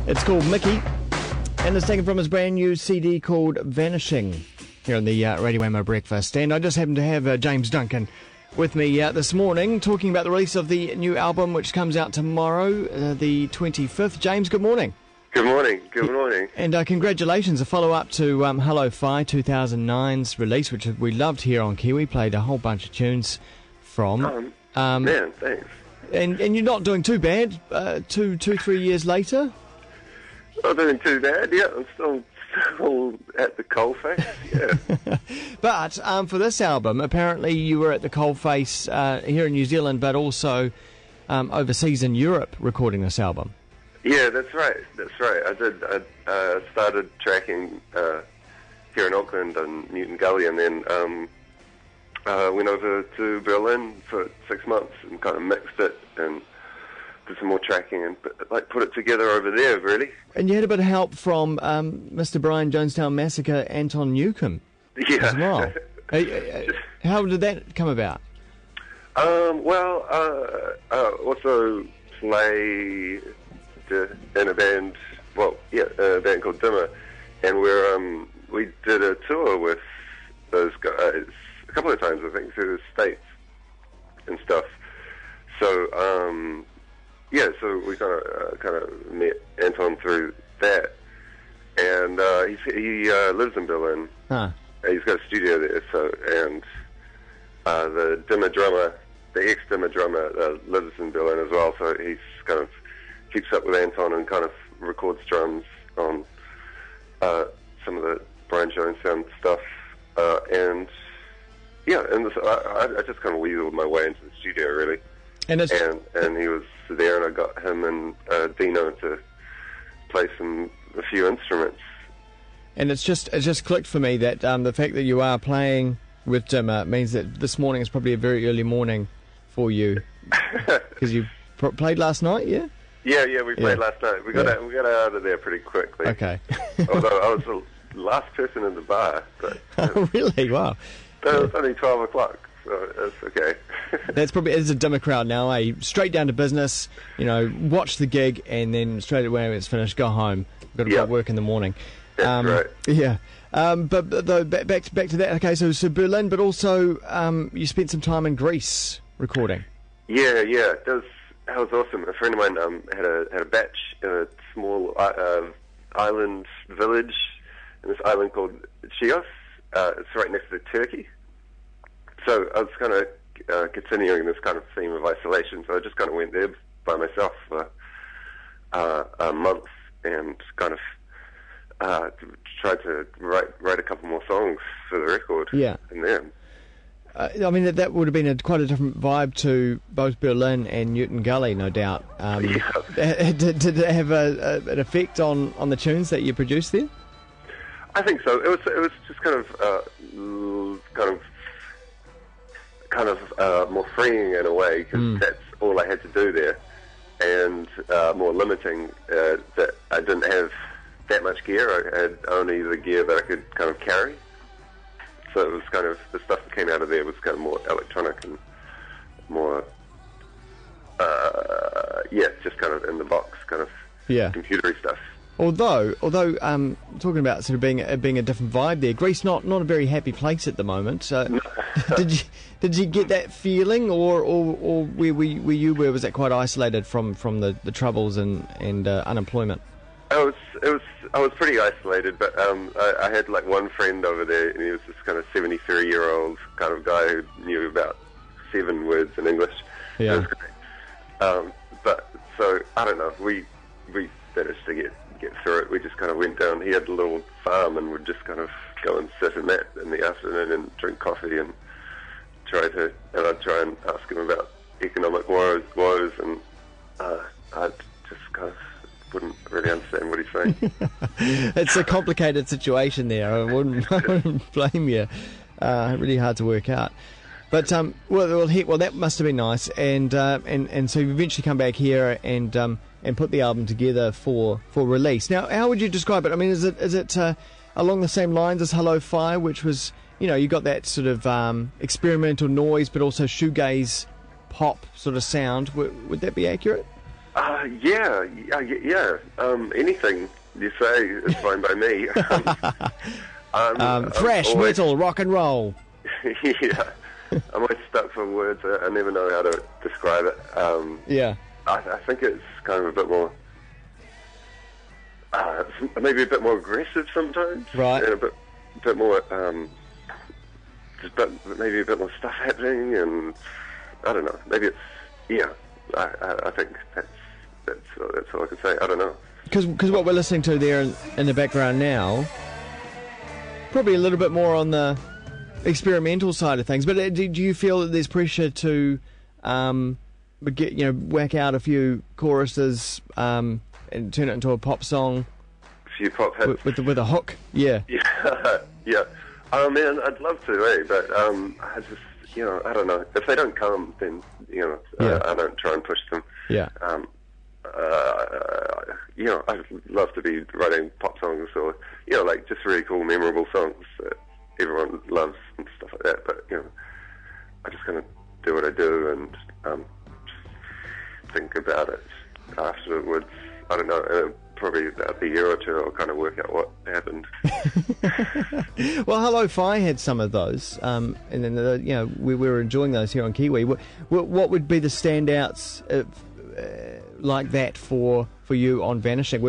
It's called Mickey, and it's taken from his brand new CD called Vanishing, here on the Radio Wammo Breakfast. And I just happen to have James Duncan with me this morning, talking about the release of the new album, which comes out tomorrow, the 25th. James, good morning. Good morning, good morning. And congratulations, a follow-up to Hello Fi 2009's release, which we loved here on Kiwi, played a whole bunch of tunes from. Man, thanks. And you're not doing too bad, 3 years later? Not doing too bad, yeah. I'm still at the coalface, yeah. But for this album, apparently you were at the coalface here in New Zealand, but also overseas in Europe recording this album. Yeah, that's right. I started tracking here in Auckland and Newton Gully, and then went over to Berlin for 6 months and kind of mixed it and did some more tracking and put it together over there, really. And you had a bit of help from Mr. Brian Jonestown Massacre, Anton Newcombe, as well. How did that come about? Also play in a band, a band called Dimmer, and we did a tour with those guys a couple of times, I think, through the States and stuff. So, so we kind of met Anton through that, and he lives in Berlin. Huh. He's got a studio there. So, and the Dimmer drummer, the ex-Dimmer drummer, lives in Berlin as well. So he's kind of keeps up with Anton and kind of records drums on some of the Brian Jonestown stuff, and I just kind of weaseled my way into the studio, really. And he was there, and I got him and Dino to play a few instruments. And it's just clicked for me that the fact that you are playing with Dimmer means that this morning is probably a very early morning for you, because you played last night, yeah? Yeah, we played last night. We got out of there pretty quickly. Okay. Although I was the last person in the bar. But, oh, really? Wow. But it was only 12 o'clock, so it's okay. It's a Dimmer crowd now, eh? Straight down to business, watch the gig, and then straight away when it's finished, go home. Got to work in the morning. That's right. Yeah. But though, back to that, okay, so Berlin, but also you spent some time in Greece recording. Yeah. That was awesome. A friend of mine had a batch in a small island village in this island called Chios. It's right next to Turkey. So I was kind of continuing this kind of theme of isolation. So I just kind of went there by myself for a month and kind of tried to write a couple more songs for the record. Yeah. And then. I mean, that would have been quite a different vibe to both Berlin and Newton Gully, no doubt. Did it have an effect on the tunes that you produced there? I think so. It was just kind of more freeing in a way, because that's all I had to do there, and more limiting that I didn't have that much gear. I had only the gear that I could kind of carry. So it was kind of, the stuff that came out of there was kind of more electronic and more, just kind of in the box, kind of computery stuff. Although talking about sort of being a different vibe there, Greece not a very happy place at the moment. No. Did you get that feeling, or where was that quite isolated from the troubles and unemployment? I was pretty isolated, but I had like one friend over there, and he was this kind of 73-year-old kind of guy who knew about 7 words in English. Yeah. It was great. But so I don't know. We managed to get through it. We just kind of went down. He had a little farm, and we'd just kind of go and sit in that in the afternoon and drink coffee and I'd try and ask him about economic woes, and I'd just kind of wouldn't really understand what he's saying. It's a complicated situation there. I wouldn't blame you. Really hard to work out. But that must have been nice. And so you eventually come back here and put the album together for release. Now, how would you describe it? I mean, is it along the same lines as Hello Fi, which was, you got that sort of experimental noise, but also shoegaze pop sort of sound? Would that be accurate? Yeah. Anything you say is fine by me. Thrash, metal, rock and roll. Yeah. I'm always stuck for words. I never know how to describe it. Yeah. I think it's kind of a bit more, maybe a bit more aggressive sometimes. Right. And a bit more, maybe a bit more stuff happening, and I don't know. Maybe it's, I think that's all I can say. I don't know. Because what we're listening to there in the background now, probably a little bit more on the experimental side of things. But do you feel that there's pressure to whack out a few choruses and turn it into a pop song? A few pop hits with a hook. Yeah. Yeah. Oh man, I'd love to, But I just, I don't know. If they don't come, then I don't try and push them. Yeah. I'd love to be writing pop songs or, like just really cool, memorable songs that everyone loves and stuff like that. But, I just kind of do what I do and think about it afterwards. I don't know, probably about a year or two I'll kind of work out what happened. Well, Hello Fi had some of those, and then, we were enjoying those here on Kiwi. What would be the standouts like that for you on Vanishing?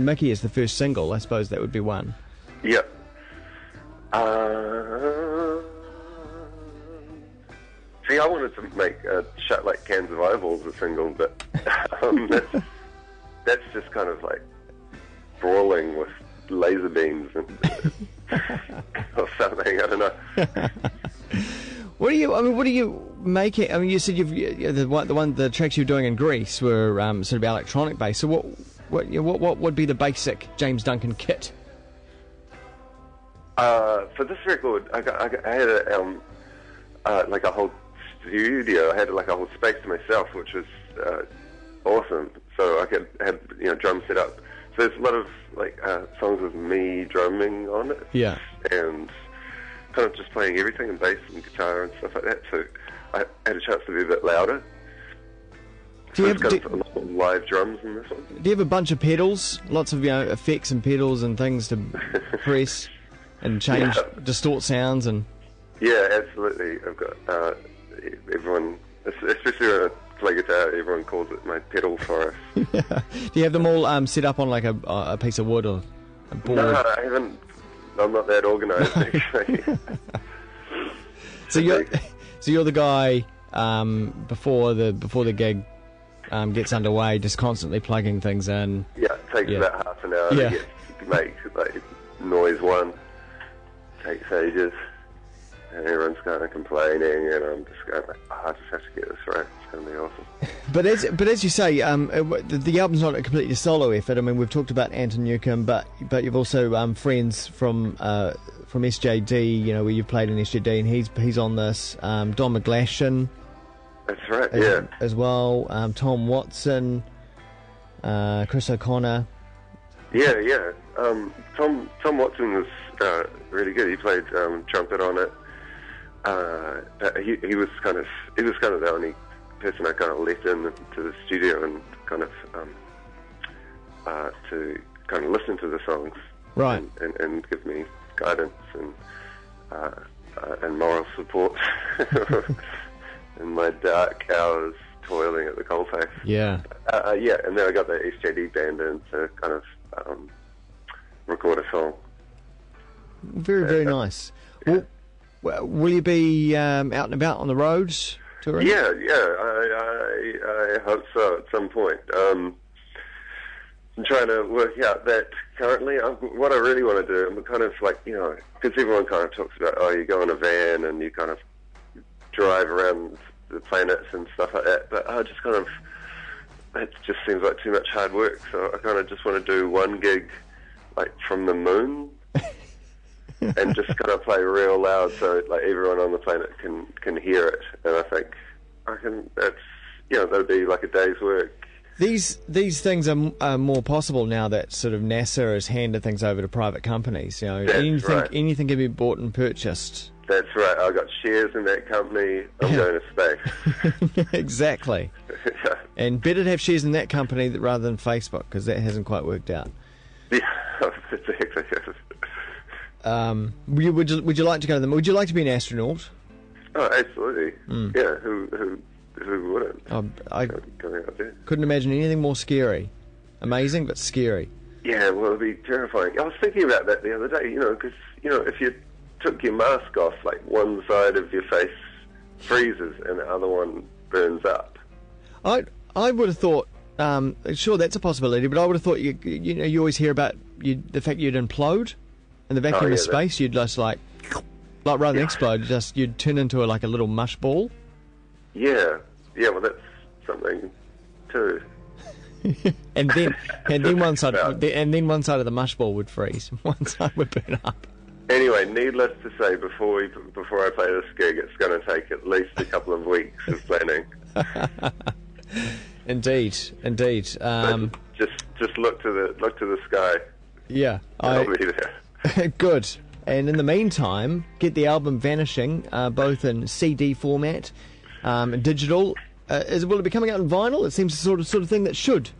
Mickey is the first single. I suppose that would be one. Yeah. See, I wanted to make Shut Like Cans of Eyeballs a single, but that's just kind of like brawling with laser beams and or something. I don't know. What do you make it? You said the tracks you're doing in Greece were sort of electronic based. So what would be the basic James Duncan kit? For this record, I had like a whole studio. I had like a whole space to myself, which was awesome. So I could have drums set up. So there's a lot of like songs with me drumming on it. Yeah. And kind of just playing everything, and bass and guitar and stuff like that. So I had a chance to be a bit louder. So there's kind of a lot of live drums in this one. Do you have a bunch of pedals? Lots of effects and pedals and things to press and change, distort sounds and. Yeah, absolutely. I've got everyone, especially when I play guitar, everyone calls it my pedal forest. Do you have them all set up on like a piece of wood or a board? No, I haven't. I'm not that organised, actually. So you're the guy before the gig gets underway, just constantly plugging things in. Yeah, it takes about half an hour to make like noise one. Takes ages, and everyone's kind of complaining, and I'm just going like, I just have to get this right. It's going to be awesome. But as you say, the album's not a completely solo effort. We've talked about Anton Newcomb, but you've also friends from SJD, where you've played in SJD, and he's on this. Don McGlashan. That's right. As well. Tom Watson, Chris O'Connor. Yeah. Tom Watson was really good. He played trumpet on it. He was kind of the only person I kind of let into the studio and kind of to kind of listen to the songs, right, and give me guidance and moral support in my dark hours toiling at the coalface. Yeah. And then I got the SJD band in to kind of record a song. Very, very nice. Well, will you be out and about on the roads touring? Yeah. I hope so at some point. I'm trying to work out that currently. What I really want to do, I'm kind of like, because everyone kind of talks about, you go in a van and you kind of drive around the planets and stuff like that, but I just kind of, it just seems like too much hard work, so I kind of just want to do one gig like from the moon and just kind of play real loud so like everyone on the planet can hear it. And I think that'd be like a day's work. These things are more possible now that sort of NASA has handed things over to private companies. Anything can be bought and purchased. That's right. I got shares in that company. I'm going to space. Exactly. Yeah. And better to have shares in that company rather than Facebook, because that hasn't quite worked out. Yeah, exactly. Would you like to go to them? Would you like to be an astronaut? Oh, absolutely. Yeah, who wouldn't? I Going out there. couldn't imagine anything more scary. Amazing, but scary. Yeah, well, it'd be terrifying. I was thinking about that the other day, because, if you took your mask off, like one side of your face freezes and the other one burns up. I would have thought, sure, that's a possibility, but I would have thought, you always hear about the fact you'd implode in the vacuum of space. You'd just like rather than explode, you'd turn into a little mush ball. Yeah, well, that's something too. and then one side of the mush ball would freeze. One side would burn up. Anyway, needless to say, before I play this gig, it's going to take at least a couple of weeks of planning. Indeed. Just look to the sky. Yeah, I'll be there. Good. And in the meantime, get the album Vanishing, both in CD format, digital. Will it be coming out in vinyl? It seems the sort of thing that should.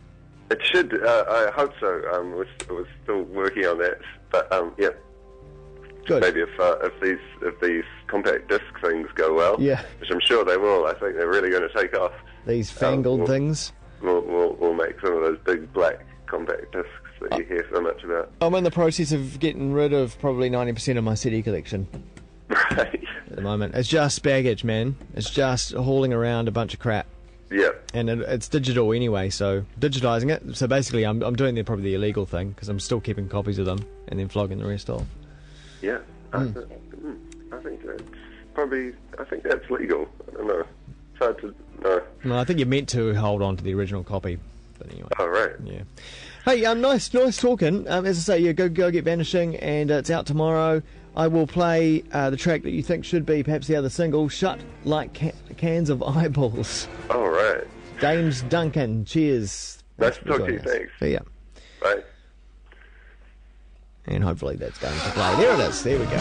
It should. I hope so. We're still working on that, but yeah. Good. Maybe if these compact disc things go well, which I'm sure they will. I think they're really going to take off. These fangled things. We'll make some of those big black compact discs that you hear so much about. I'm in the process of getting rid of probably 90% of my CD collection. Right. At the moment, it's just baggage, man. It's just hauling around a bunch of crap. Yeah. And it's digital anyway, so digitizing it. So basically, I'm doing probably the illegal thing because I'm still keeping copies of them and then flogging the rest off. Yeah. I think that's legal. I don't know. It's hard to know. No, I think you're meant to hold on to the original copy. But anyway. Oh, right. Yeah. Hey, nice talking. As I say, yeah, go get Vanishing, and it's out tomorrow. I will play the track that you think should be perhaps the other single, Shut Like Cans of Eyeballs. All right. James Duncan, cheers. Nice to talk to you, thanks. See ya. Bye. And hopefully that's going to play. There it is. There we go.